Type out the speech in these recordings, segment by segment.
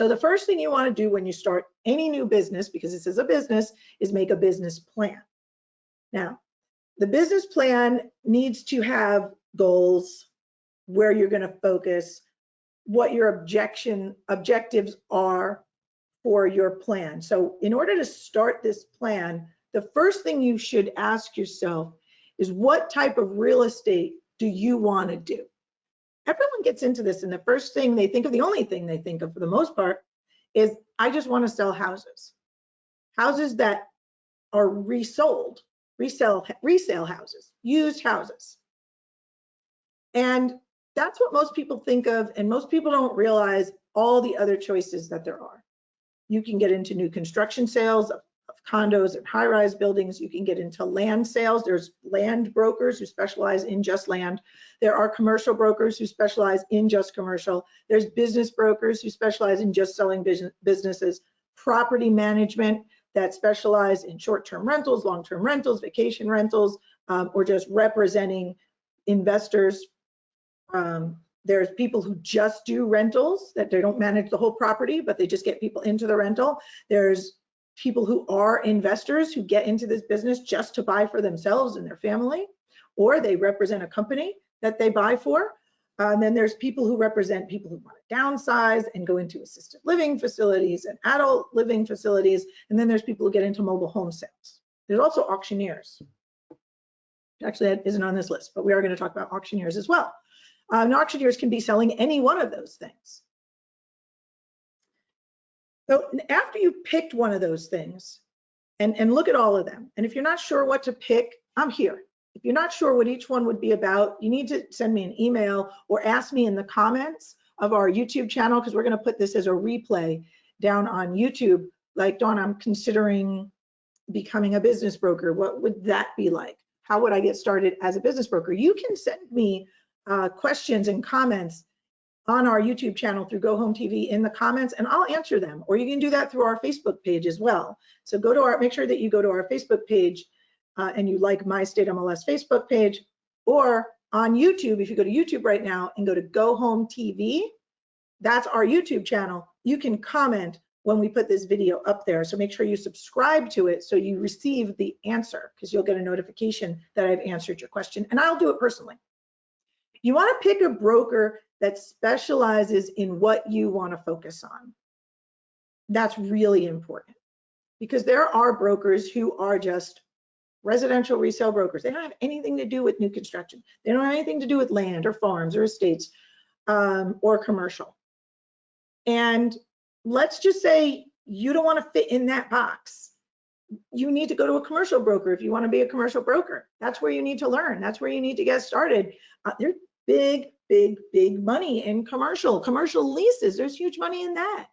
So the first thing you want to do when you start any new business, because this is a business, is make a business plan. Now, the business plan needs to have goals, where you're going to focus, what your objectives are for your plan. So in order to start this plan, the first thing you should ask yourself is, what type of real estate do you want to do? Everyone gets into this, and the first thing they think of, the only thing they think of for the most part, is I just want to sell houses. Houses that are resold, resale houses, used houses. And that's what most people think of, and most people don't realize all the other choices that there are. You can get into new construction sales of condos and high-rise buildings. You can get into land sales. There's land brokers who specialize in just land. There are commercial brokers who specialize in just commercial. There's business brokers who specialize in just selling businesses. Property management that specialize in short-term rentals, long-term rentals, vacation rentals, or just representing investors. There's people who just do rentals, that they don't manage the whole property, but they just get people into the rental. There's people who are investors who get into this business just to buy for themselves and their family, or they represent a company that they buy for. And then there's people who represent people who want to downsize and go into assisted living facilities and adult living facilities. And then there's people who get into mobile home sales. There's also auctioneers. Actually, that isn't on this list, but we are going to talk about auctioneers as well. And auctioneers can be selling any one of those things. So after you've picked one of those things, and look at all of them, and if you're not sure what to pick, I'm here. If you're not sure what each one would be about, you need to send me an email or ask me in the comments of our YouTube channel, because we're going to put this as a replay down on YouTube. Like, Dawn, I'm considering becoming a business broker. What would that be like? How would I get started as a business broker? You can send me questions and comments on our YouTube channel through Go Home TV in the comments, and I'll answer them. Or you can do that through our Facebook page as well. So go to make sure that you go to our Facebook page and you like MyState MLS Facebook page, or on YouTube, if you go to YouTube right now and go to Go Home TV, that's our YouTube channel. You can comment when we put this video up there. So make sure you subscribe to it so you receive the answer, because you'll get a notification that I've answered your question, and I'll do it personally. You want to pick a broker that specializes in what you want to focus on. That's really important, because there are brokers who are just residential resale brokers. They don't have anything to do with new construction. They don't have anything to do with land or farms or estates or commercial. And let's just say you don't want to fit in that box. You need to go to a commercial broker if you want to be a commercial broker. That's where you need to learn. That's where you need to get started. There's big money in commercial leases. There's huge money in that.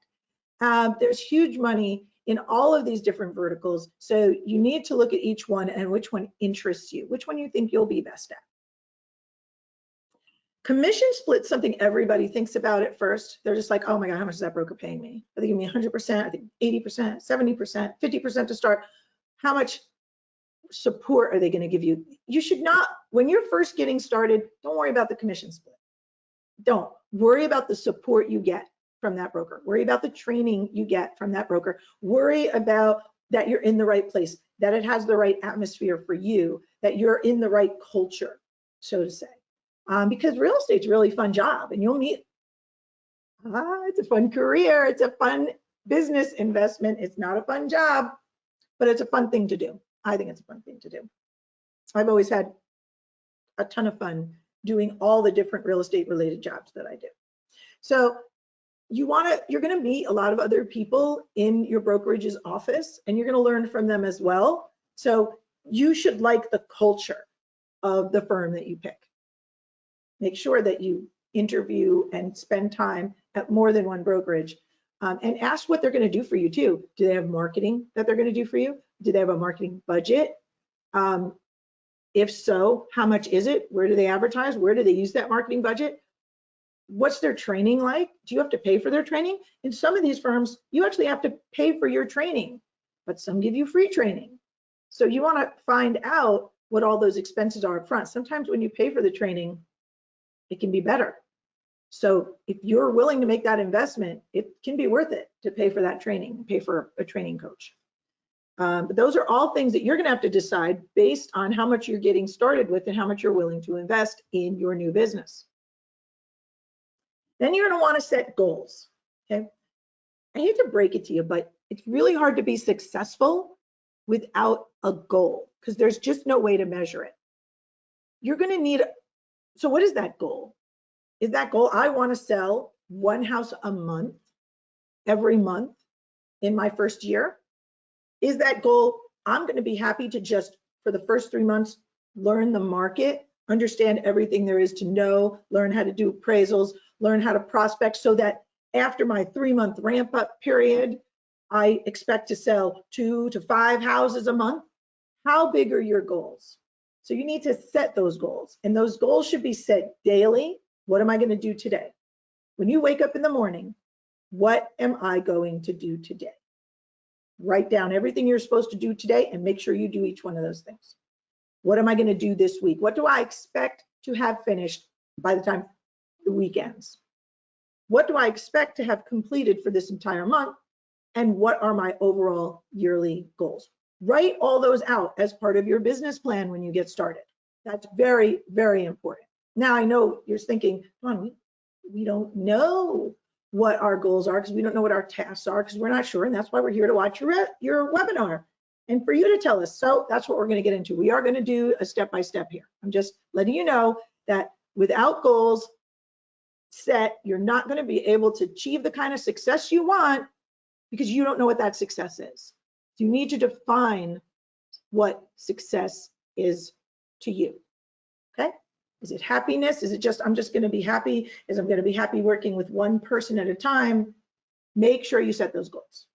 There's huge money in all of these different verticals. So you need to look at each one and which one interests you, which one you think you'll be best at. Commission split's something everybody thinks about at first. They're just like, oh my God, how much is that broker paying me? Are they giving me 100%? I think 80%, 70%, 50% to start. How much support are they going to give you? You should not, when you're first getting started, don't worry about the commission split. Don't worry about the support you get from that broker. Worry about the training you get from that broker. Worry about that you're in the right place, that it has the right atmosphere for you, that you're in the right culture, so to say. Because real estate's a really fun job, and you'll meet, it's a fun career, it's a fun business investment. It's not a fun job, but it's a fun thing to do. I think it's a fun thing to do. I've always had a ton of fun doing all the different real estate related jobs that I do. So you're going to meet a lot of other people in your brokerage's office, and you're going to learn from them as well. So you should like the culture of the firm that you pick. Make sure that you interview and spend time at more than one brokerage, and ask what they're going to do for you too. Do they have marketing that they're going to do for you? Do they have a marketing budget? If so, how much is it? Where do they advertise? Where do they use that marketing budget? What's their training like? Do you have to pay for their training? In some of these firms, you actually have to pay for your training, but some give you free training. So you want to find out what all those expenses are up front. Sometimes when you pay for the training, it can be better. So if you're willing to make that investment, it can be worth it to pay for that training, pay for a training coach. But those are all things that you're going to have to decide based on how much you're getting started with and how much you're willing to invest in your new business. Then you're going to want to set goals. Okay. I hate to break it to you, but it's really hard to be successful without a goal because there's just no way to measure it. You're going to need, so what is that goal? Is that goal, I want to sell one house a month, every month in my first year? Is that goal, I'm going to be happy to just, for the first 3 months, learn the market, understand everything there is to know, learn how to do appraisals, learn how to prospect, so that after my 3-month ramp up period, I expect to sell 2 to 5 houses a month? How big are your goals? So you need to set those goals, and those goals should be set daily. What am I going to do today? When you wake up in the morning, what am I going to do today? Write down everything you're supposed to do today and make sure you do each one of those things. What am I going to do this week? What do I expect to have finished by the time the week ends? What do I expect to have completed for this entire month? And what are my overall yearly goals? Write all those out as part of your business plan when you get started. That's very, very important. Now, I know you're thinking, Dawn, we don't know what our goals are because we don't know what our tasks are because we're not sure, and that's why we're here to watch your webinar and for you to tell us. So that's what we're going to get into. We are going to do a step-by-step here. I'm just letting you know that without goals set, you're not going to be able to achieve the kind of success you want because you don't know what that success is. So you need to define what success is to you. Okay? Is it happiness? Is it just, I'm just going to be happy? Is I'm going to be happy working with one person at a time? Make sure you set those goals.